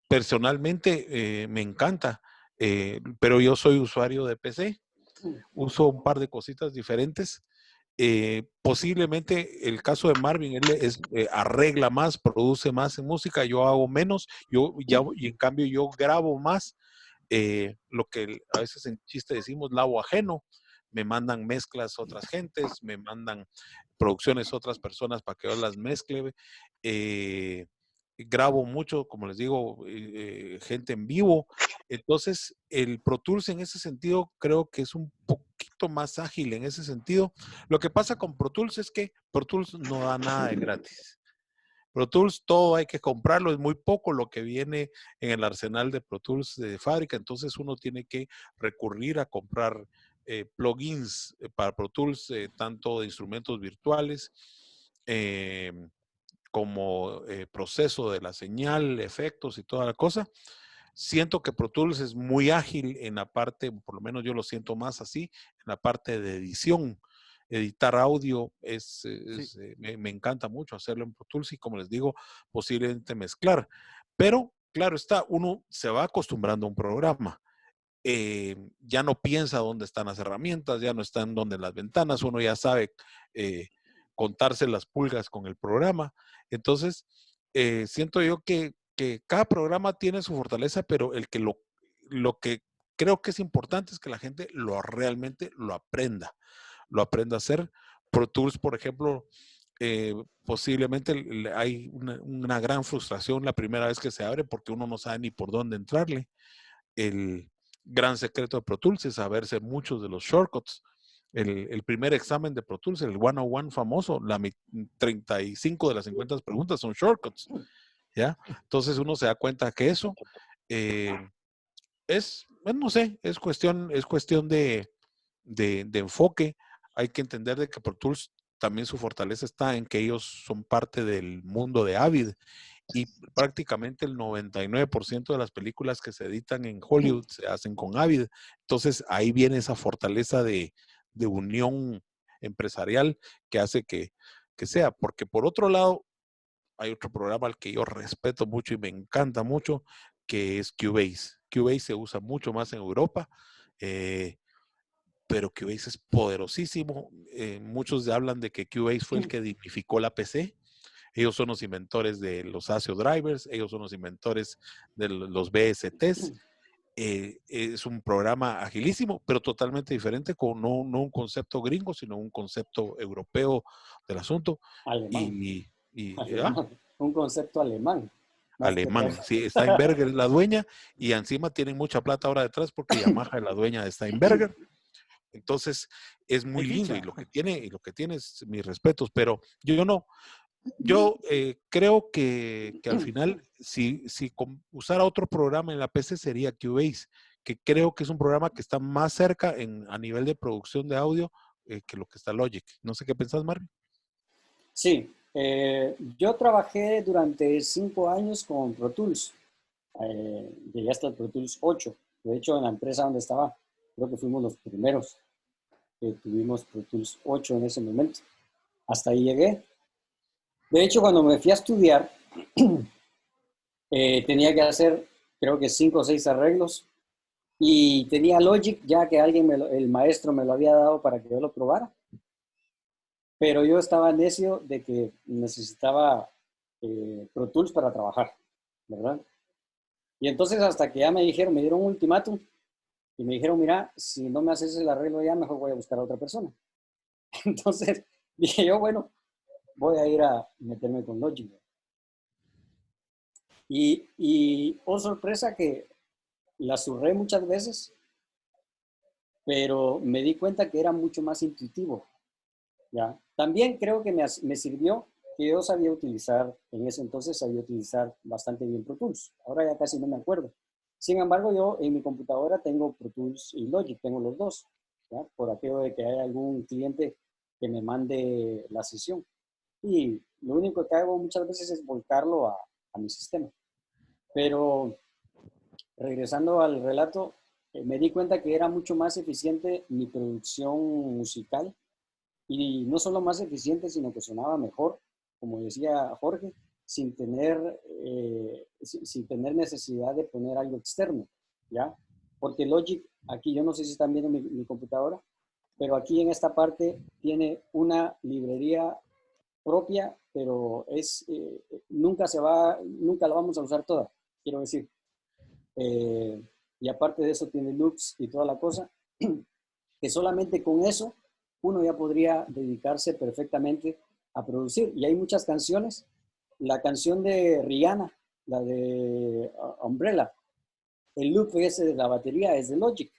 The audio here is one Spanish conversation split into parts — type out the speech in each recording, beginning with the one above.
personalmente me encanta, pero yo soy usuario de PC, uso un par de cositas diferentes. Posiblemente el caso de Marvin, él arregla más, produce más en música, yo hago menos, y en cambio yo grabo más, lo que a veces en chiste decimos lavo ajeno. Me mandan mezclas otras gentes, me mandan producciones otras personas para que yo las mezcle. Grabo mucho, como les digo, gente en vivo. Entonces, el Pro Tools en ese sentido creo que es un poquito más ágil en ese sentido. Lo que pasa con Pro Tools es que Pro Tools no da nada de gratis. Pro Tools todo hay que comprarlo, es muy poco lo que viene en el arsenal de Pro Tools de fábrica, entonces uno tiene que recurrir a comprar plugins para Pro Tools, tanto de instrumentos virtuales eh, como proceso de la señal, efectos y toda la cosa. Siento que Pro Tools es muy ágil en la parte, por lo menos yo lo siento más así, en la parte de edición. Editar audio me encanta mucho hacerlo en Pro Tools y como les digo, posiblemente mezclar. Pero claro está, uno se va acostumbrando a un programa. Ya no piensa dónde están las herramientas, ya no están donde las ventanas, uno ya sabe contarse las pulgas con el programa. Entonces, siento yo que cada programa tiene su fortaleza, pero lo que creo que es importante es que la gente realmente lo aprenda a hacer. Pro Tools, por ejemplo, posiblemente hay una gran frustración la primera vez que se abre porque uno no sabe ni por dónde entrarle. El gran secreto de Pro Tools es saberse muchos de los shortcuts. El primer examen de Pro Tools, el 101 famoso, 35 de las 50 preguntas son shortcuts, ¿ya? Entonces uno se da cuenta que eso eh, bueno, no sé, es cuestión de enfoque. Hay que entender de que Pro Tools también su fortaleza está en que ellos son parte del mundo de Avid y prácticamente el 99% de las películas que se editan en Hollywood se hacen con Avid. Entonces ahí viene esa fortaleza de unión empresarial que hace que sea. Porque por otro lado, hay otro programa al que yo respeto mucho y me encanta mucho, que es Cubase. Cubase se usa mucho más en Europa, pero Cubase es poderosísimo. Muchos hablan de que Cubase fue el que dignificó la PC. Ellos son los inventores de los ASIO drivers, ellos son los inventores de los BSTs. Es un programa agilísimo, pero totalmente diferente, con no un concepto gringo, sino un concepto europeo del asunto. Alemán. ¿Ah? Alemán. Un concepto alemán. Más que todo. Alemán, sí, Steinberger es la dueña y encima tienen mucha plata ahora detrás porque Yamaha es la dueña de Steinberger. Entonces es muy lindo y lo que tiene es mis respetos, pero yo creo que al final, si usara otro programa en la PC sería Cubase, que creo que es un programa que está más cerca a nivel de producción de audio que lo que está Logic. No sé qué pensás, Marvin. Sí, yo trabajé durante 5 años con Pro Tools. Llegué hasta el Pro Tools 8. De hecho, en la empresa donde estaba, creo que fuimos los primeros que tuvimos Pro Tools 8 en ese momento. Hasta ahí llegué. De hecho, cuando me fui a estudiar, tenía que hacer, creo que 5 o 6 arreglos. Y tenía Logic, ya que el maestro me lo había dado para que yo lo probara. Pero yo estaba necio de que necesitaba Pro Tools para trabajar, ¿verdad? Y entonces hasta que ya me dieron un ultimátum y me dijeron, mira, si no me haces el arreglo ya, mejor voy a buscar a otra persona. Entonces dije yo, bueno, voy a ir a meterme con Logic. Oh sorpresa que la zurré muchas veces, pero me di cuenta que era mucho más intuitivo. ¿Ya? También creo que me sirvió que yo sabía utilizar, en ese entonces sabía utilizar bastante bien Pro Tools. Ahora ya casi no me acuerdo. Sin embargo, yo en mi computadora tengo Pro Tools y Logic, tengo los dos, ¿ya? Por aquello de que haya algún cliente que me mande la sesión. Y lo único que hago muchas veces es volcarlo a mi sistema. Pero regresando al relato, me di cuenta que era mucho más eficiente mi producción musical y no solo más eficiente, sino que sonaba mejor, como decía Jorge, sin tener necesidad de poner algo externo, ¿ya? Porque Logic, aquí yo no sé si están viendo mi computadora, pero aquí en esta parte tiene una librería propia, pero nunca la vamos a usar toda, quiero decir. Y aparte de eso tiene loops y toda la cosa, que solamente con eso uno ya podría dedicarse perfectamente a producir. Y hay muchas canciones. La canción de Rihanna, la de Umbrella, el loop ese de la batería es de Logic.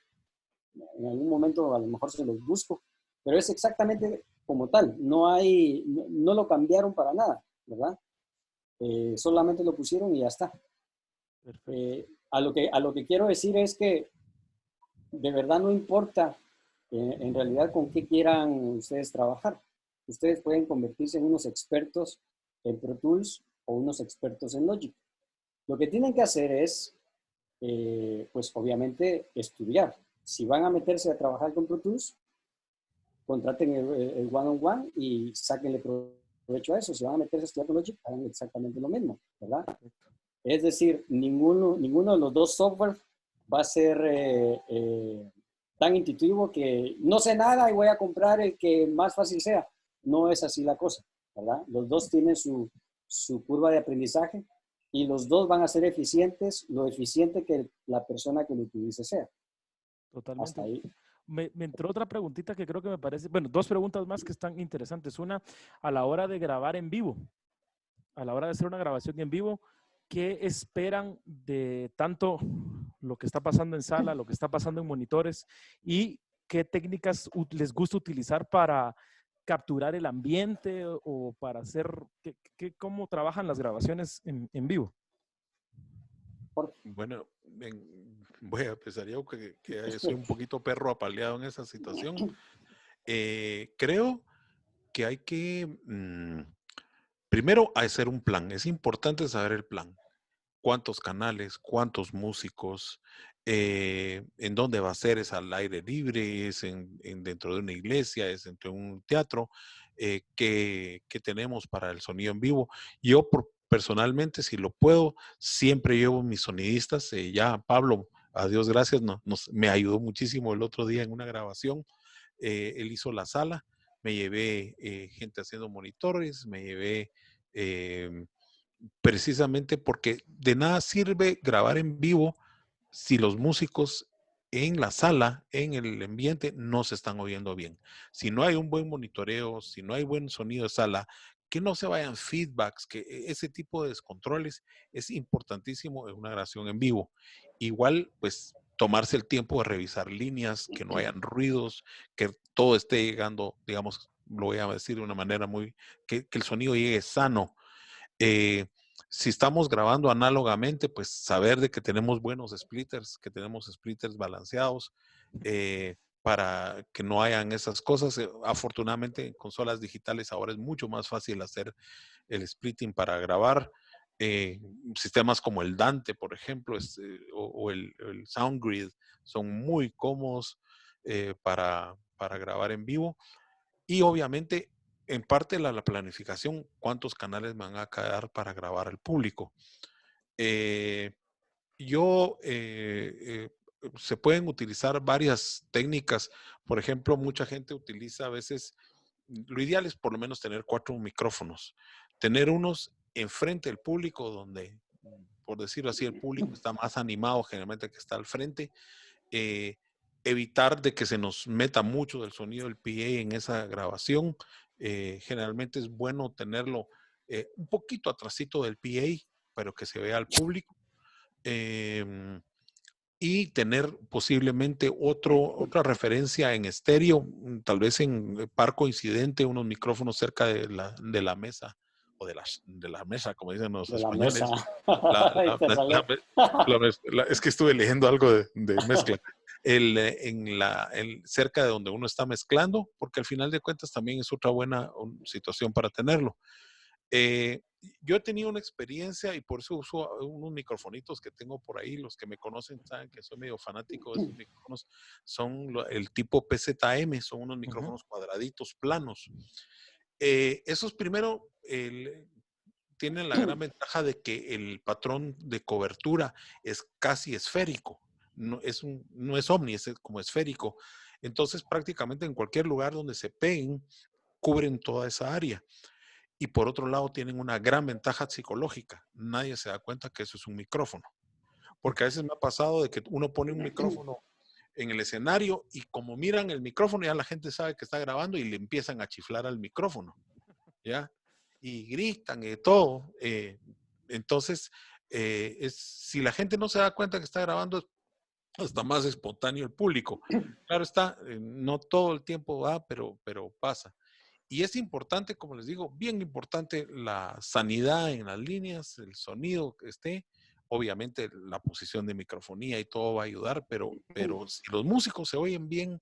En algún momento a lo mejor se los busco, pero es exactamente como tal. No lo cambiaron para nada, ¿verdad? Solamente lo pusieron y ya está. A lo que quiero decir es que de verdad no importa en realidad con qué quieran ustedes trabajar. Ustedes pueden convertirse en unos expertos en Pro Tools o unos expertos en Logic. Lo que tienen que hacer es, pues obviamente, estudiar. Si van a meterse a trabajar con Pro Tools, contraten el one-on-one y sáquenle provecho a eso. Si van a meterse a estudiar con Logic, hagan exactamente lo mismo, ¿verdad? Es decir, ninguno de los dos software va a ser tan intuitivo que no sé nada y voy a comprar el que más fácil sea. No es así la cosa, ¿verdad? Los dos tienen su curva de aprendizaje y los dos van a ser eficientes, lo eficiente que la persona que lo utilice sea. Totalmente. Hasta ahí. Me entró otra preguntita que creo que me parece, bueno, dos preguntas más que están interesantes. Una, a la hora de grabar en vivo, a la hora de hacer una grabación en vivo, ¿qué esperan de tanto lo que está pasando en sala, lo que está pasando en monitores y qué técnicas les gusta utilizar para capturar el ambiente o para hacer, cómo trabajan las grabaciones en vivo? Bueno, voy a empezar yo que soy un poquito perro apaleado en esa situación. Creo que hay que, primero, hacer un plan. Es importante saber el plan. ¿Cuántos canales? ¿Cuántos músicos? ¿En dónde va a ser? ¿Es al aire libre? ¿Es dentro de una iglesia? ¿Es dentro de un teatro? ¿Qué tenemos para el sonido en vivo? Yo personalmente, si lo puedo, siempre llevo mis sonidistas. Ya Pablo, a Dios gracias, me ayudó muchísimo el otro día en una grabación. Él hizo la sala, me llevé gente haciendo monitores, me llevé precisamente porque de nada sirve grabar en vivo si los músicos en la sala, en el ambiente, no se están oyendo bien. Si no hay un buen monitoreo, si no hay buen sonido de sala, que no se vayan feedbacks, que ese tipo de descontroles es importantísimo en una grabación en vivo. Igual, pues, tomarse el tiempo de revisar líneas, que no hayan ruidos, que todo esté llegando, digamos, lo voy a decir de una manera que el sonido llegue sano. Si estamos grabando análogamente, pues saber de que tenemos buenos splitters, que tenemos splitters balanceados, para que no hayan esas cosas. Afortunadamente en consolas digitales ahora es mucho más fácil hacer el splitting para grabar. Sistemas como el Dante, por ejemplo, o el SoundGrid son muy cómodos para grabar en vivo. Y obviamente, en parte la planificación, cuántos canales me van a quedar para grabar al público. Se pueden utilizar varias técnicas. Por ejemplo, mucha gente utiliza a veces, lo ideal es por lo menos tener 4 micrófonos. Tener unos enfrente del público donde, por decirlo así, el público está más animado generalmente que está al frente. Evitar de que se nos meta mucho del sonido del PA en esa grabación. Generalmente es bueno tenerlo un poquito atrasito del PA, pero que se vea al público. Y tener posiblemente otra referencia en estéreo, tal vez en par coincidente, unos micrófonos cerca de la mesa, o de la mesa, como dicen los De la mesa. españoles. Es que estuve leyendo algo de mezcla. Cerca de donde uno está mezclando, porque al final de cuentas también es otra buena situación para tenerlo. Yo he tenido una experiencia y por eso uso unos microfonitos que tengo por ahí. Los que me conocen saben que soy medio fanático de esos micrófonos. Son el tipo PZM, son unos micrófonos cuadraditos, planos. Esos primero, tienen la gran ventaja de que el patrón de cobertura es casi esférico. No es omni, es como esférico. Entonces, prácticamente en cualquier lugar donde se peguen, cubren toda esa área. Y por otro lado, tienen una gran ventaja psicológica. Nadie se da cuenta que eso es un micrófono. Porque a veces me ha pasado de que uno pone un micrófono en el escenario y como miran el micrófono, ya la gente sabe que está grabando y le empiezan a chiflar al micrófono, ¿ya? Y gritan y todo. Entonces, si la gente no se da cuenta que está grabando, es hasta más espontáneo el público. Claro está, no todo el tiempo va, pero pasa. Y es importante, como les digo, bien importante la sanidad en las líneas, el sonido que esté. Obviamente la posición de microfonía y todo va a ayudar, pero si los músicos se oyen bien,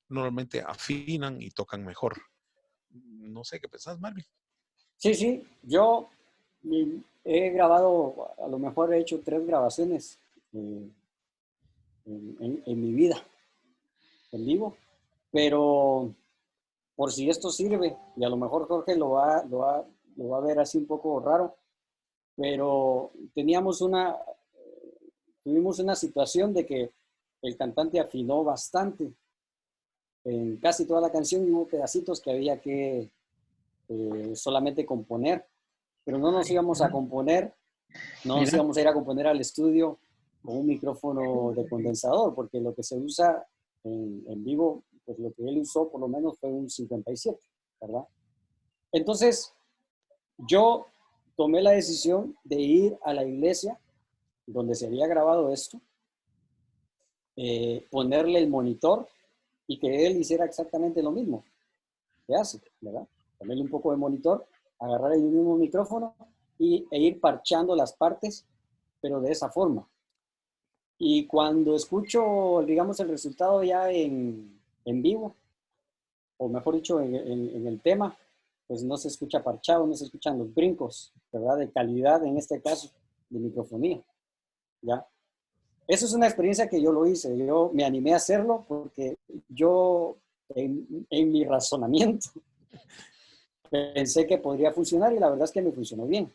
normalmente afinan y tocan mejor. No sé qué pensás, Marvin. Sí, sí, yo he grabado, a lo mejor he hecho 3 grabaciones en mi vida en vivo, pero por si esto sirve, y a lo mejor Jorge lo va a ver así un poco raro, pero tuvimos una situación de que el cantante afinó bastante en casi toda la canción y hubo pedacitos que había que solamente componer, pero no nos íbamos a componer, no nos íbamos a ir a componer al estudio con un micrófono de condensador, porque lo que se usa en vivo, pues lo que él usó por lo menos fue un 57, ¿verdad? Entonces, yo tomé la decisión de ir a la iglesia donde se había grabado esto, ponerle el monitor y que él hiciera exactamente lo mismo que hace, ¿verdad? Ponerle un poco de monitor, agarrar el mismo micrófono e ir parchando las partes, pero de esa forma. Y cuando escucho, digamos, el resultado ya en vivo, o mejor dicho, en el tema, pues no se escucha parchado, no se escuchan los brincos, ¿verdad? De calidad, en este caso, de microfonía, ¿ya? Eso es una experiencia que yo lo hice, yo me animé a hacerlo porque yo, en mi razonamiento, pensé que podría funcionar y la verdad es que me funcionó bien,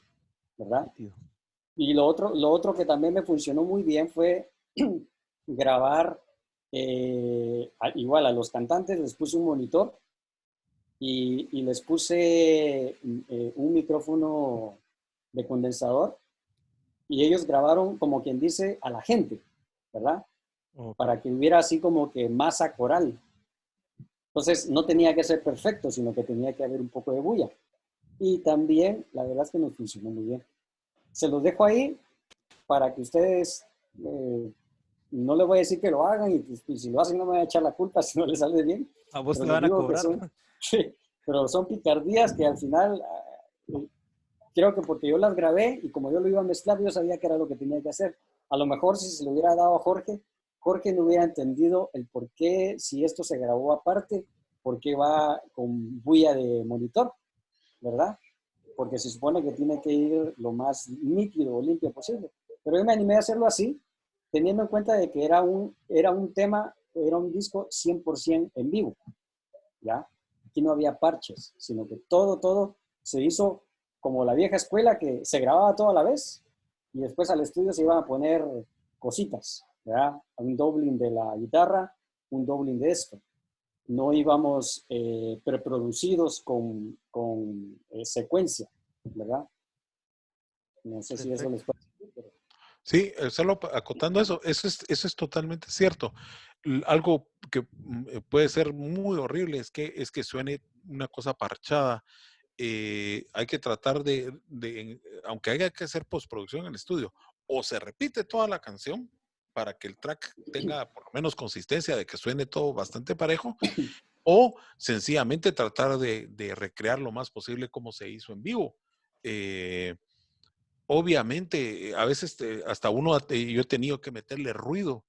¿verdad? Y lo otro que también me funcionó muy bien fue grabar igual a los cantantes, les puse un monitor y les puse un micrófono de condensador y ellos grabaron como quien dice a la gente, ¿verdad? Okay. Para que hubiera así como que masa coral. Entonces no tenía que ser perfecto, sino que tenía que haber un poco de bulla. Y también, la verdad es que nos funcionó muy bien. Se los dejo ahí para que ustedes, no les voy a decir que lo hagan y si lo hacen no me voy a echar la culpa si no les sale bien. A vos pero te van a cobrar. Pero son picardías que al final, creo que porque yo las grabé y como yo lo iba a mezclar, yo sabía que era lo que tenía que hacer. A lo mejor si se lo hubiera dado a Jorge, Jorge no hubiera entendido el por qué, si esto se grabó aparte, por qué va con bulla de monitor, ¿verdad? Porque se supone que tiene que ir lo más nítido o limpio posible. Pero yo me animé a hacerlo así, teniendo en cuenta de que era un tema, era un disco 100% en vivo, ¿ya? Aquí no había parches, sino que todo se hizo como la vieja escuela, que se grababa todo a la vez y después al estudio se iban a poner cositas, ¿verdad? Un doubling de la guitarra, un doubling de esto. No íbamos preproducidos con secuencia, ¿verdad? No sé si eso les puede decir, pero... Sí, solo acotando eso es totalmente cierto. Algo que puede ser muy horrible es que suene una cosa parchada. Hay que tratar aunque haya que hacer postproducción en el estudio, o se repite toda la canción para que el track tenga por lo menos consistencia de que suene todo bastante parejo, o sencillamente tratar de recrear lo más posible como se hizo en vivo. Obviamente, a veces hasta yo he tenido que meterle ruido,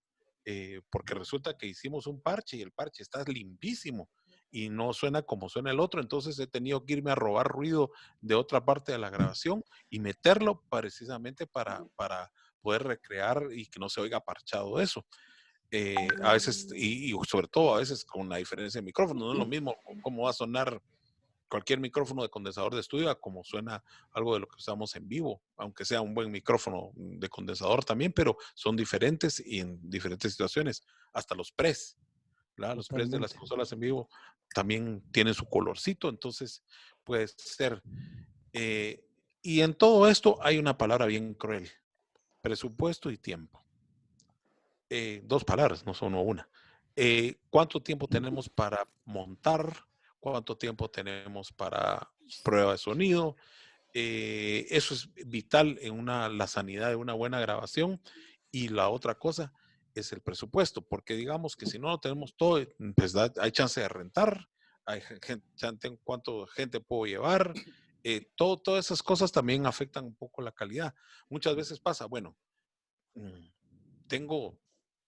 porque resulta que hicimos un parche y el parche está limpísimo y no suena como suena el otro, entonces he tenido que irme a robar ruido de otra parte de la grabación y meterlo precisamente para poder recrear y que no se oiga parchado eso. A veces, y sobre todo a veces con la diferencia de micrófono, no es lo mismo cómo va a sonar cualquier micrófono de condensador de estudio a como suena algo de lo que usamos en vivo, aunque sea un buen micrófono de condensador también, pero son diferentes y en diferentes situaciones. Hasta los pres, ¿verdad? Los pres de las Totalmente. consolas en vivo también tienen su colorcito, entonces puede ser. Y en todo esto hay una palabra bien cruel: presupuesto y tiempo. Dos palabras, no solo una. ¿Cuánto tiempo tenemos para montar? ¿Cuánto tiempo tenemos para prueba de sonido? Eso es vital en la sanidad de una buena grabación. Y la otra cosa es el presupuesto, porque digamos que si no lo tenemos todo, pues hay chance de rentar, hay chance cuánto gente puedo llevar. Todas esas cosas también afectan un poco la calidad. Muchas veces pasa, bueno, tengo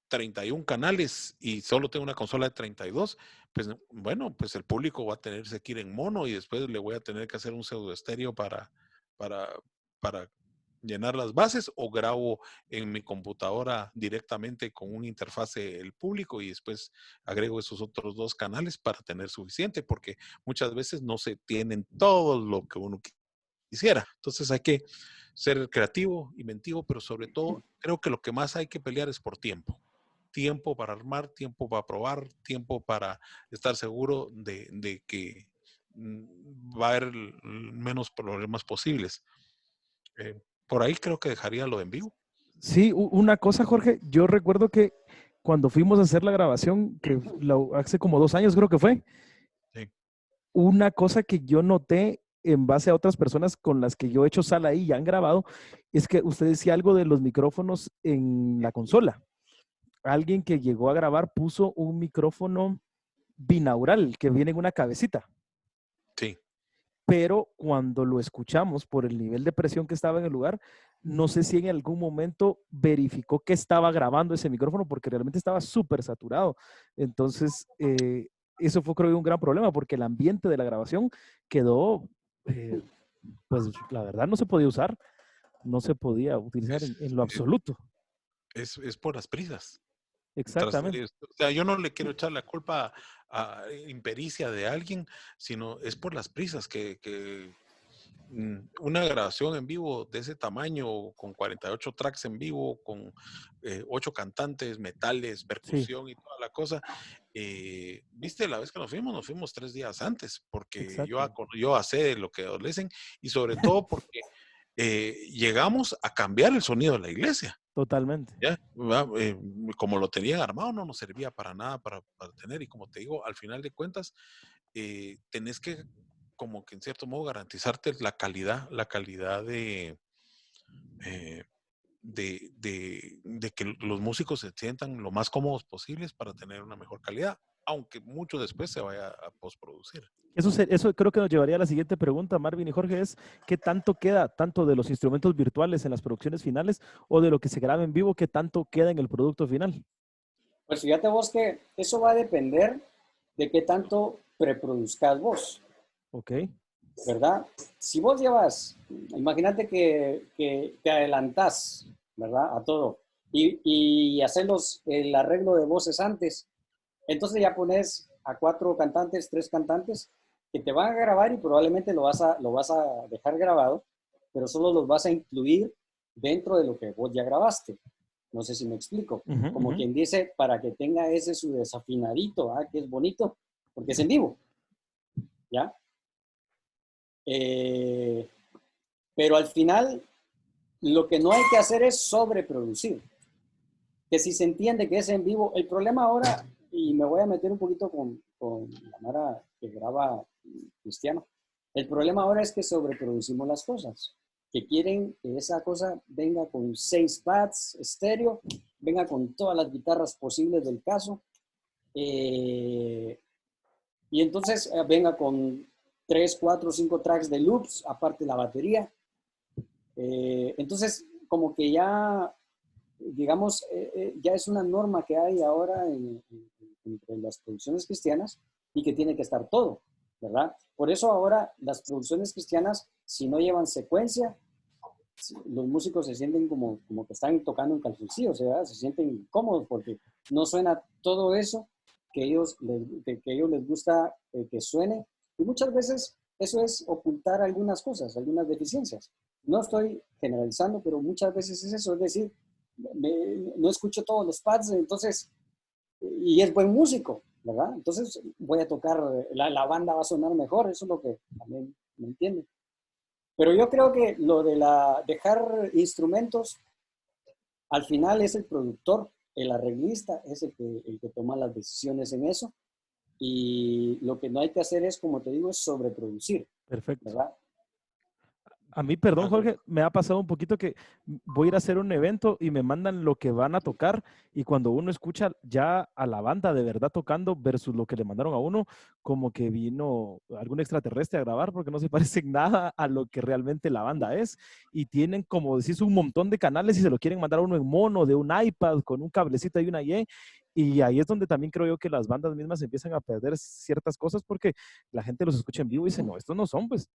31 canales y solo tengo una consola de 32, pues bueno, pues el público va a tenerse que ir en mono y después le voy a tener que hacer un pseudo estéreo para, para llenar las bases, o grabo en mi computadora directamente con una interfase el público y después agrego esos otros dos canales para tener suficiente, porque muchas veces no se tienen todo lo que uno quisiera. Entonces hay que ser creativo, inventivo, pero sobre todo creo que lo que más hay que pelear es por tiempo. Tiempo para armar, tiempo para probar, tiempo para estar seguro de que va a haber menos problemas posibles. Por ahí creo que dejaría lo de en vivo. Sí, una cosa, Jorge, yo recuerdo que cuando fuimos a hacer la grabación, hace como 2 años creo que fue, Sí. una cosa que yo noté en base a otras personas con las que yo he hecho sala ahí y han grabado, es que usted decía algo de los micrófonos en la consola. Alguien que llegó a grabar puso un micrófono binaural que viene en una cabecita. Sí. Pero cuando lo escuchamos por el nivel de presión que estaba en el lugar, no sé si en algún momento verificó que estaba grabando ese micrófono porque realmente estaba súper saturado. Entonces, eso fue creo que un gran problema porque el ambiente de la grabación quedó, pues la verdad no se podía usar, no se podía utilizar Es, en lo absoluto. es por las prisas. Exactamente. O sea, yo no le quiero echar la culpa a impericia de alguien, sino es por las prisas que una grabación en vivo de ese tamaño, con 48 tracks en vivo, con 8 cantantes, metales, Sí, percusión y toda la cosa. Viste, la vez que nos fuimos 3 días antes, porque exacto. yo sé lo que adolecen, y sobre todo porque llegamos a cambiar el sonido de la iglesia. Totalmente. ¿Ya? Como lo tenían armado, no nos servía para nada para tener, y como te digo, al final de cuentas, tenés que, como que en cierto modo, garantizarte la calidad eh, de que los músicos se sientan lo más cómodos posibles para tener una mejor calidad, aunque mucho después se vaya a postproducir. Eso creo que nos llevaría a la siguiente pregunta, Marvin y Jorge, es ¿qué tanto queda tanto de los instrumentos virtuales en las producciones finales o de lo que se graba en vivo, qué tanto queda en el producto final? Pues fíjate vos que eso va a depender de qué tanto preproduzcas vos, Ok, ¿verdad? Si vos llevas, imagínate que adelantás, ¿verdad? A todo y haces el arreglo de voces antes, entonces ya pones a 4 cantantes, 3 cantantes que te van a grabar y probablemente lo vas a dejar grabado, pero solo los vas a incluir dentro de lo que vos ya grabaste. No sé si me explico. ujú, Como ujú. quien dice, para que tenga ese su desafinadito, que es bonito, porque es en vivo, ¿ya? Eh, pero al final, lo que no hay que hacer es sobreproducir. Que si se entiende que es en vivo, el problema ahora, y me voy a meter un poquito con la Mara que graba cristiano, el problema ahora es que sobreproducimos las cosas, que quieren que esa cosa venga con 6 pads estéreo, venga con todas las guitarras posibles del caso, y entonces venga con 3, 4, 5 tracks de loops, aparte la batería. Entonces, como que ya digamos, ya es una norma que hay ahora entre las producciones cristianas y que tiene que estar todo, ¿verdad? Por eso ahora las producciones cristianas, si no llevan secuencia, los músicos se sienten como que están tocando un calzoncillo, ¿verdad? Se sienten cómodos porque no suena todo eso que ellos les gusta que suene. Y muchas veces eso es ocultar algunas cosas, algunas deficiencias. No estoy generalizando, pero muchas veces es eso, es decir, no escucho todos los pads, entonces, y es buen músico, ¿verdad? Entonces voy a tocar, la banda va a sonar mejor, eso es lo que también me entiende. Pero yo creo que lo de dejar instrumentos, al final es el productor, el arreglista, es el que toma las decisiones en eso. Y lo que no hay que hacer es, como te digo, es sobreproducir, Perfecto. ¿verdad? A mí, perdón, Ajá. Jorge, me ha pasado un poquito que voy a ir a hacer un evento y me mandan lo que van a tocar y cuando uno escucha ya a la banda de verdad tocando versus lo que le mandaron a uno, como que vino algún extraterrestre a grabar porque no se parece en nada a lo que realmente la banda es y tienen, como decís, un montón de canales y se lo quieren mandar a uno en mono, de un iPad, con un cablecito y una y ahí es donde también creo yo que las bandas mismas empiezan a perder ciertas cosas porque la gente los escucha en vivo y dice, no, estos no son, pues.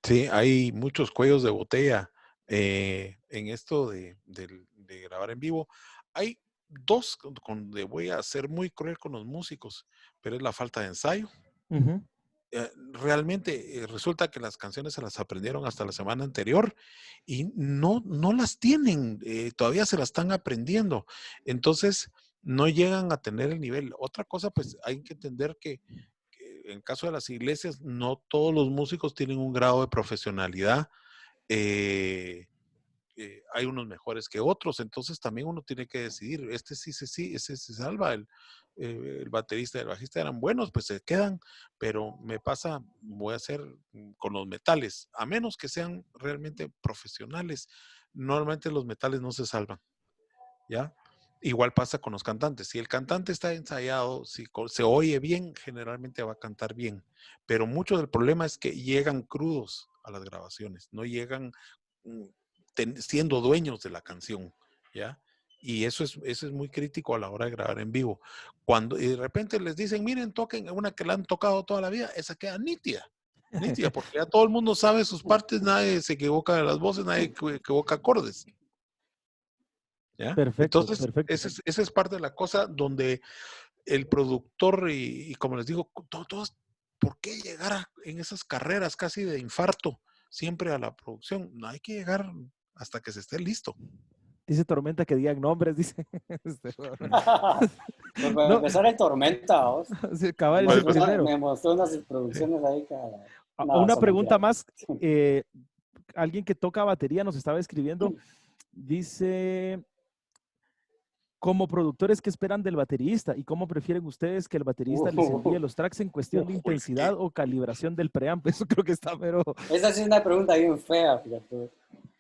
Sí, hay muchos cuellos de botella en esto de grabar en vivo. Hay dos donde voy a ser muy cruel con los músicos, pero es la falta de ensayo. Ujú. Realmente resulta que las canciones se las aprendieron hasta la semana anterior y no las tienen, todavía se las están aprendiendo. Entonces, no llegan a tener el nivel. Otra cosa, pues hay que entender que en caso de las iglesias, no todos los músicos tienen un grado de profesionalidad. eh, Hay unos mejores que otros, entonces también uno tiene que decidir, sí, ese se salva, el baterista y el bajista eran buenos, pues se quedan, pero me pasa, voy a hacer con los metales, a menos que sean realmente profesionales, normalmente los metales no se salvan, ¿ya? Igual pasa con los cantantes. Si el cantante está ensayado, si se oye bien, generalmente va a cantar bien. Pero mucho del problema es que llegan crudos a las grabaciones, no llegan mm, siendo dueños de la canción, ¿ya? Y eso es muy crítico a la hora de grabar en vivo. Cuando y de repente les dicen, miren, toquen una que la han tocado toda la vida, esa queda nítida, porque ya todo el mundo sabe sus partes, nadie se equivoca de las voces, nadie equivoca acordes. ¿Ya? Perfecto, Entonces, perfecto. esa es parte de la cosa donde el productor y como les digo, todos, ¿por qué llegar en esas carreras casi de infarto siempre a la producción? No hay que llegar hasta que se esté listo. Dice Tormenta que digan nombres, dice. Pues para No, empezar el Tormenta, ¿vos? sí, cabal es el primero. Me mostró unas Sí. producciones ahí que... No, Una son pregunta mentiras. más. eh, Alguien que toca batería nos estaba escribiendo. Dice, como productores, ¿qué esperan del baterista? ¿Y cómo prefieren ustedes que el baterista les envíe los tracks en cuestión de Híjole, intensidad o calibración del preamp? Eso creo que está, pero... Esa sí es una pregunta bien fea, fíjate.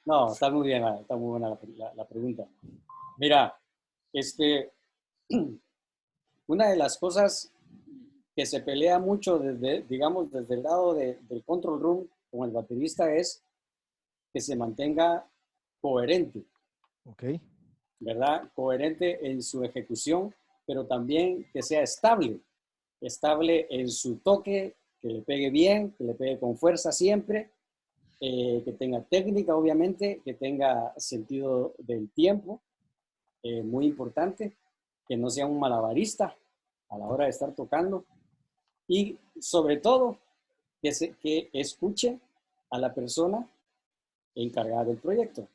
No, está muy bien, está muy buena la pregunta. Mira, este, una de las cosas que se pelea mucho desde, digamos, desde el lado del control room con el baterista es que se mantenga coherente, Ok, ¿verdad? Coherente en su ejecución, pero también que sea estable en su toque, que le pegue bien, que le pegue con fuerza siempre, que tenga técnica, obviamente, que tenga sentido del tiempo, muy importante, que no sea un malabarista a la hora de estar tocando y sobre todo que escuche a la persona encargada del proyecto.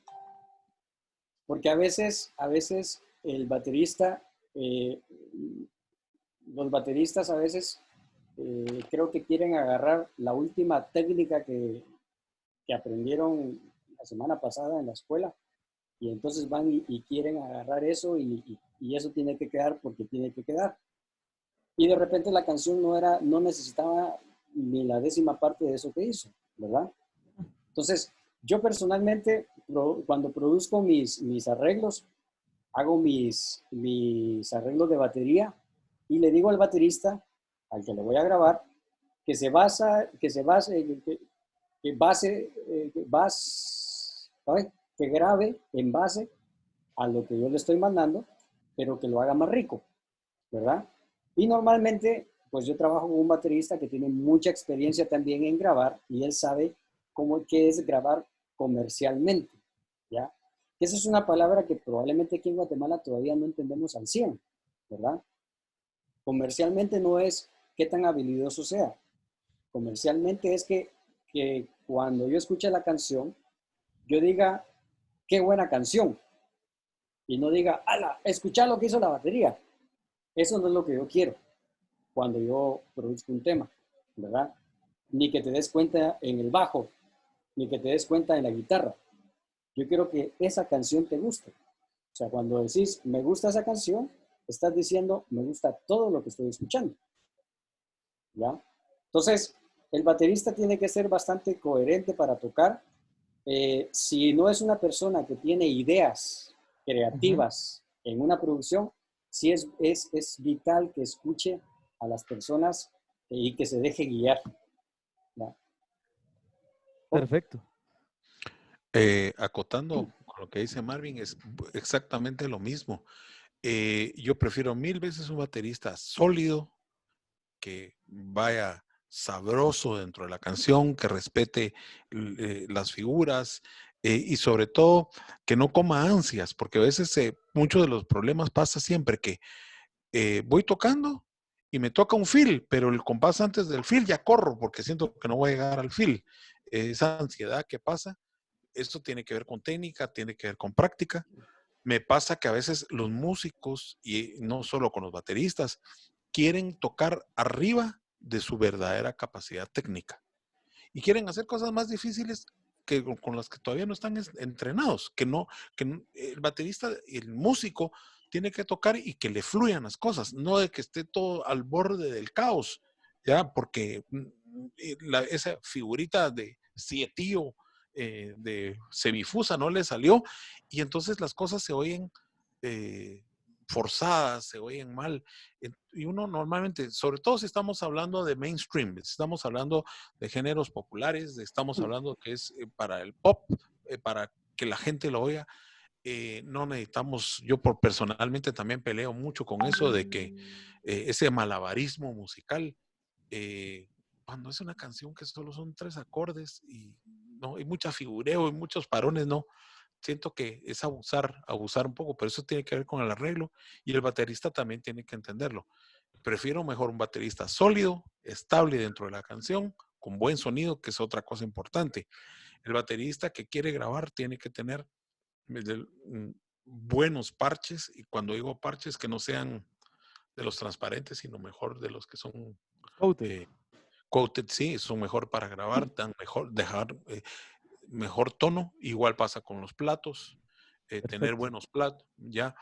Porque a veces el baterista, eh, los bateristas a veces creo que quieren agarrar la última técnica que aprendieron la semana pasada en la escuela y entonces van y quieren agarrar eso y eso tiene que quedar porque tiene que quedar. Y de repente la canción no necesitaba ni la décima parte de eso que hizo, ¿verdad? Entonces, yo personalmente, cuando produzco mis arreglos, hago mis arreglos de batería y le digo al baterista, al que le voy a grabar, que grabe en base a lo que yo le estoy mandando, pero que lo haga más rico, ¿verdad? Y normalmente, pues yo trabajo con un baterista que tiene mucha experiencia también en grabar y él sabe qué es grabar comercialmente, ¿ya? Esa es una palabra que probablemente aquí en Guatemala todavía no entendemos al 100, ¿verdad? Comercialmente no es qué tan habilidoso sea. Comercialmente es que que cuando yo escuche la canción, yo diga, qué buena canción. Y no diga, ala, escucha lo que hizo la batería. Eso no es lo que yo quiero cuando yo produzco un tema, ¿verdad? Ni que te des cuenta en el bajo, ni que te des cuenta en la guitarra. Yo quiero que esa canción te guste. O sea, cuando decís, me gusta esa canción, estás diciendo, me gusta todo lo que estoy escuchando. ¿Ya? Entonces, el baterista tiene que ser bastante coherente para tocar. Si no es una persona que tiene ideas creativas en una producción, sí es vital que escuche a las personas y que se deje guiar. ¿Ya? Perfecto. Acotando con lo que dice Marvin, es exactamente lo mismo. Yo prefiero 1000 veces un baterista sólido, que vaya sabroso dentro de la canción, que respete las figuras y sobre todo que no coma ansias, porque a veces muchos de los problemas pasa siempre que voy tocando y me toca un fill, pero el compás antes del fill ya corro porque siento que no voy a llegar al fill. Esa ansiedad que pasa, esto tiene que ver con técnica, tiene que ver con práctica. Me pasa que a veces los músicos, y no solo con los bateristas, quieren tocar arriba de su verdadera capacidad técnica y quieren hacer cosas más difíciles que con las que todavía no están entrenados, el baterista, el músico tiene que tocar y que le fluyan las cosas, no de que esté todo al borde del caos, ya, porque esa figurita de sietío de semifusa no le salió y entonces las cosas se oyen forzadas, se oyen mal. Y uno normalmente, sobre todo si estamos hablando de mainstream, si estamos hablando de géneros populares, estamos hablando que es para el pop, para que la gente lo oiga, no necesitamos, yo personalmente también peleo mucho con eso de que ese malabarismo musical, cuando es una canción que solo son 3 acordes y no hay mucha figureo y muchos parones, no, siento que es abusar un poco, pero eso tiene que ver con el arreglo y el baterista también tiene que entenderlo. Prefiero mejor un baterista sólido, estable dentro de la canción, con buen sonido, que es otra cosa importante. El baterista que quiere grabar tiene que tener buenos parches, y cuando digo parches que no sean de los transparentes, sino mejor de los que son Coated. coated, sí, son mejor para grabar, dan mejor tono. Igual pasa con los platos, tener Perfecto. buenos platos, ya,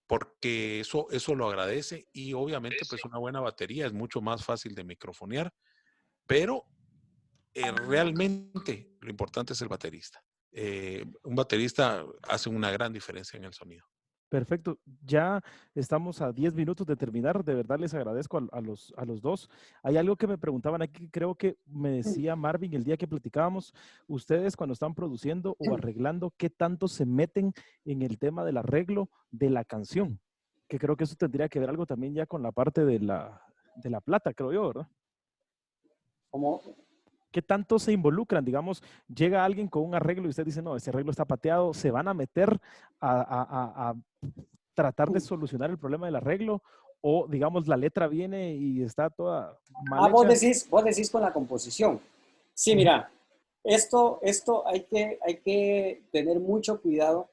porque eso lo agradece y obviamente pues una buena batería es mucho más fácil de microfonear, pero realmente lo importante es el baterista. Un baterista hace una gran diferencia en el sonido. Perfecto. Ya estamos a 10 minutos de terminar. De verdad les agradezco a los dos. Hay algo que me preguntaban aquí, que creo que me decía Marvin el día que platicábamos. Ustedes cuando están produciendo o arreglando, ¿qué tanto se meten en el tema del arreglo de la canción? Que creo que eso tendría que ver algo también ya con la parte de la plata, creo yo, ¿verdad? Como, ¿Qué tanto se involucran? Digamos, llega alguien con un arreglo y usted dice, no, ese arreglo está pateado, ¿se van a meter a tratar de solucionar el problema del arreglo? O, digamos, la letra viene y está toda mal vos hecha. vos decís con la composición. Sí, Ujú. mira, esto hay que tener mucho cuidado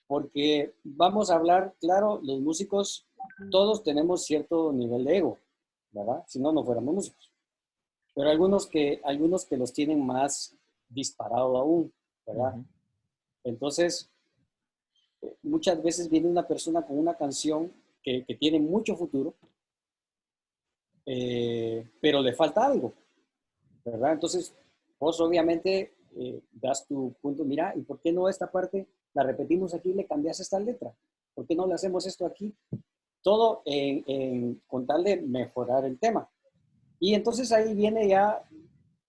porque vamos a hablar, claro, los músicos, todos tenemos cierto nivel de ego, ¿verdad? Si no, no fuéramos músicos. Pero algunos que los tienen más disparado aún, ¿verdad? Ujú. Entonces, muchas veces viene una persona con una canción que tiene mucho futuro, pero le falta algo, ¿verdad? Entonces, vos obviamente das tu punto, mira, ¿y por qué no esta parte la repetimos aquí y le cambias esta letra? ¿Por qué no le hacemos esto aquí? Todo con tal de mejorar el tema. Y entonces ahí viene ya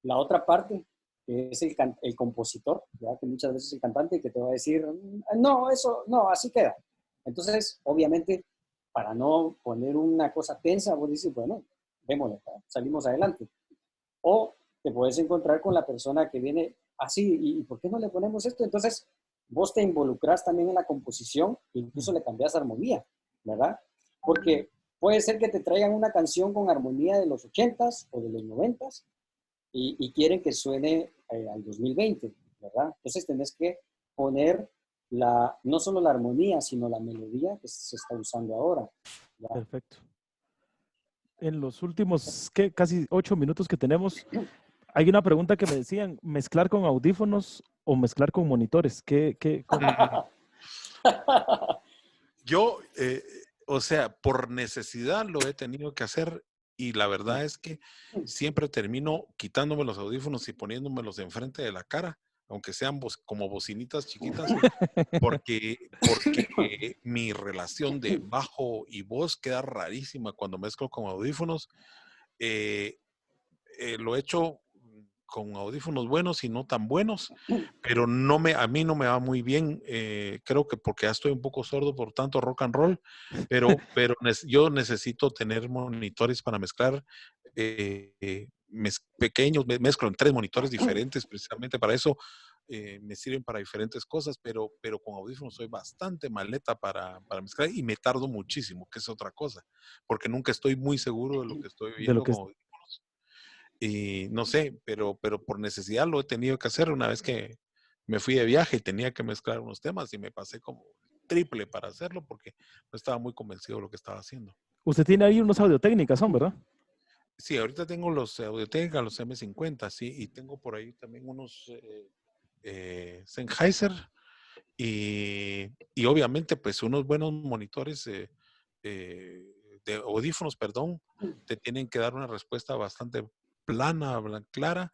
la otra parte, que es el compositor, ¿ya? Que muchas veces el cantante que te va a decir, no, eso, no, así queda. Entonces, obviamente, para no poner una cosa tensa, vos dices, bueno, démosle, salimos adelante. O te puedes encontrar con la persona que viene así, ¿y por qué no le ponemos esto? Entonces, vos te involucras también en la composición, incluso le cambias armonía, ¿verdad? Porque puede ser que te traigan una canción con armonía de los 80s o de los 90s, y quieren que suene al 2020, ¿verdad? Entonces tenés que poner no solo la armonía, sino la melodía que se está usando ahora, ¿ya? Perfecto. En los últimos, ¿qué? Casi 8 minutos que tenemos, hay una pregunta que me decían, ¿mezclar con audífonos o mezclar con monitores? Yo, o sea, por necesidad lo he tenido que hacer y la verdad es que siempre termino quitándome los audífonos y poniéndomelos enfrente de la cara, aunque sean como bocinitas chiquitas, porque mi relación de bajo y voz queda rarísima cuando mezclo con audífonos. Eh, lo he hecho con audífonos buenos y no tan buenos, pero a mí no me va muy bien. Creo que porque ya estoy un poco sordo por tanto rock and roll, pero yo necesito tener monitores para mezclar pequeños, mezclo en 3 monitores diferentes precisamente para eso. Me sirven para diferentes cosas, pero con audífonos soy bastante maleta para mezclar y me tardo muchísimo, que es otra cosa, porque nunca estoy muy seguro de lo que estoy De lo viendo que con audífonos. Y no sé, pero por necesidad lo he tenido que hacer una vez que me fui de viaje y tenía que mezclar unos temas y me pasé como triple para hacerlo porque no estaba muy convencido de lo que estaba haciendo. usted tiene ahí unos Audio-Técnicas, ¿son, verdad? Sí, ahorita tengo los Audio-Técnica, los M50, sí, y tengo por ahí también unos Sennheiser y obviamente pues unos buenos monitores de audífonos, perdón, te tienen que dar una respuesta bastante plana, clara,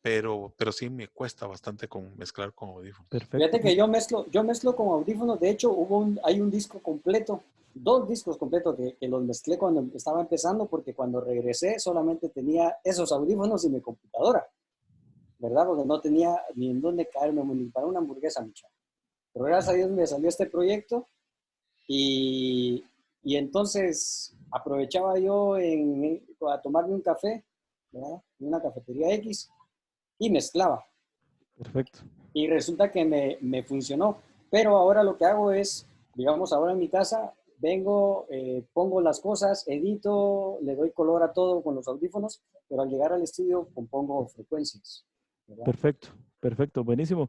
pero sí me cuesta bastante mezclar con audífonos. Perfecto. Fíjate que yo mezclo con audífonos. De hecho, hay un disco completo, 2 discos completos que los mezclé cuando estaba empezando, porque cuando regresé solamente tenía esos audífonos y mi computadora, ¿verdad? Porque no tenía ni en dónde caerme, ni para una hamburguesa, muchacho. Pero gracias a Dios me salió este proyecto y, y entonces aprovechaba yo a tomarme un café, ¿verdad? En una cafetería X y mezclaba. Perfecto. Y resulta que me funcionó. Pero ahora lo que hago es, digamos, ahora en mi casa, vengo, pongo las cosas, edito, le doy color a todo con los audífonos, pero al llegar al estudio compongo frecuencias, ¿verdad? Perfecto, perfecto, buenísimo.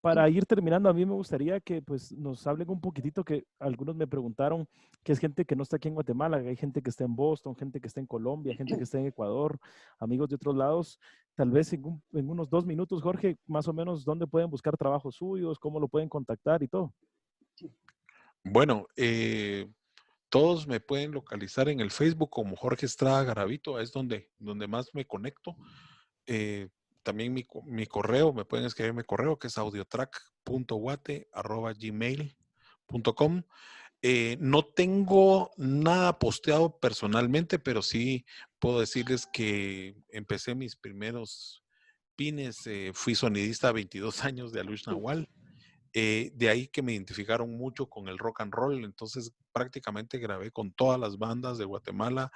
Para ir terminando, a mí me gustaría que pues, nos hablen un poquitito, que algunos me preguntaron que es gente que no está aquí en Guatemala, que hay gente que está en Boston, gente que está en Colombia, gente que está en Ecuador, amigos de otros lados. Tal vez en unos 2 minutos, Jorge, más o menos, ¿dónde pueden buscar trabajos suyos? ¿Cómo lo pueden contactar y todo? Bueno, todos me pueden localizar en el Facebook como Jorge Estrada Garavito, es donde más me conecto. Eh, también mi correo, me pueden escribir mi correo que es audiotrack.guate@gmail.com. No tengo nada posteado personalmente, pero sí puedo decirles que empecé mis primeros pines, fui sonidista a 22 años de Alush Nahual. De ahí que me identificaron mucho con el rock and roll, entonces prácticamente grabé con todas las bandas de Guatemala,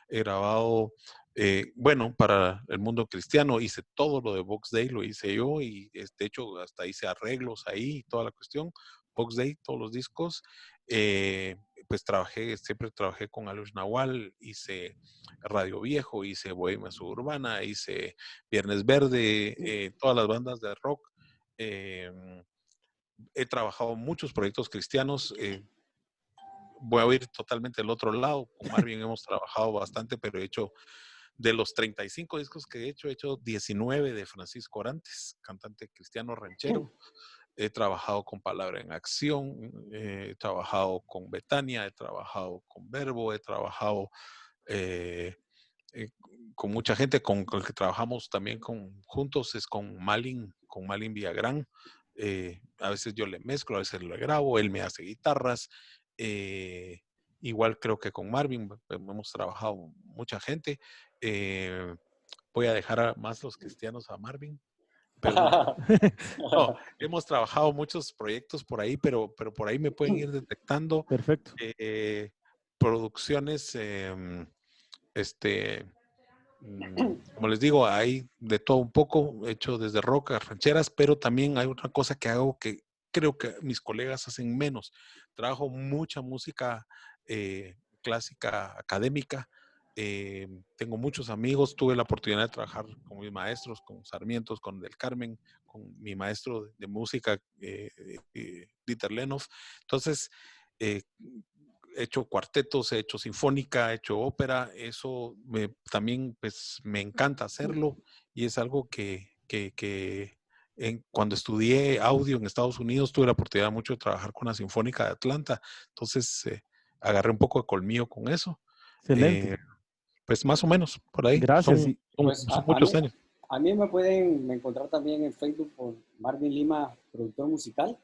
he grabado, bueno, para el mundo cristiano, hice todo lo de Box Day, lo hice yo y de hecho hasta hice arreglos ahí y toda la cuestión. Box Day, todos los discos. eh, pues siempre trabajé con Alush Nahual, hice Radio Viejo, hice Bohemia Suburbana, hice Viernes Verde, todas las bandas de rock. He trabajado muchos proyectos cristianos. Voy a ir totalmente del otro lado. Con Marvin hemos trabajado bastante, pero he hecho de los 35 discos que he hecho 19 de Francisco Orantes, cantante cristiano ranchero. He trabajado con Palabra en Acción, he trabajado con Betania, he trabajado con Verbo, he trabajado eh, eh, con mucha gente con el que trabajamos también juntos, es con Malin Villagrán. A veces yo le mezclo, a veces lo grabo, él me hace guitarras. eh, Igual creo que con Marvin hemos trabajado mucha gente. Eh, Voy a dejar más los cristianos a Marvin, perdón. No, hemos trabajado muchos proyectos por ahí, pero por ahí me pueden ir detectando Perfecto. producciones, este, como les digo, hay de todo un poco, hecho desde rock a rancheras, pero también hay otra cosa que hago que creo que mis colegas hacen menos. Trabajo mucha música clásica, académica, Tengo muchos amigos, tuve la oportunidad de trabajar con mis maestros, con Sarmientos, con Del Carmen, con mi maestro de música, Dieter Lenhoff. Entonces, he hecho cuartetos, he hecho sinfónica, he hecho ópera, eso también pues, me encanta hacerlo y es algo que cuando estudié audio en Estados Unidos tuve la oportunidad mucho de trabajar con la Sinfónica de Atlanta, entonces agarré un poco de colmillo con eso. Excelente. Pues más o menos, por ahí. Gracias. Pues Son muchos años. a mí me pueden encontrar también en Facebook por Marvin Lima, productor musical.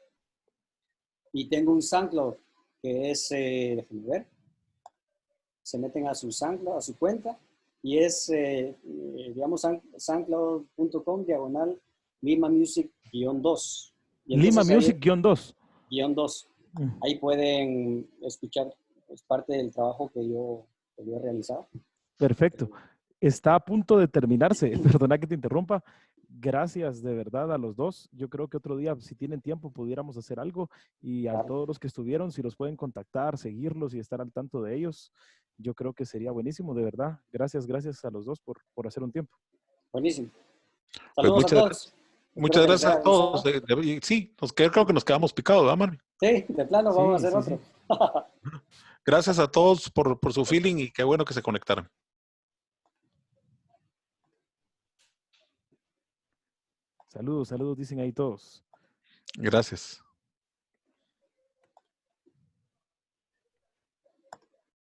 Y tengo un SoundCloud que es, déjenme ver, se meten a su SoundCloud, a su cuenta, y es, digamos, soundcloud.com/Lima Music-2. Y Lima entonces ahí, Music-2. -2. Ahí pueden escuchar pues, parte del trabajo que yo he realizado. Perfecto. Está a punto de terminarse. Perdona que te interrumpa. Gracias de verdad a los dos. Yo creo que otro día, si tienen tiempo, pudiéramos hacer algo. Y a todos los que estuvieron, si los pueden contactar, seguirlos y estar al tanto de ellos, yo creo que sería buenísimo, de verdad. Gracias a los dos por hacer un tiempo. Buenísimo. Pues Saludos a todos. Muchas gracias a todos. Sí, creo que nos quedamos picados, ¿verdad, Marvin? Sí, de plano, vamos a hacer otro. Sí. Gracias a todos por su feeling y qué bueno que se conectaron. Saludos, dicen ahí todos. Gracias.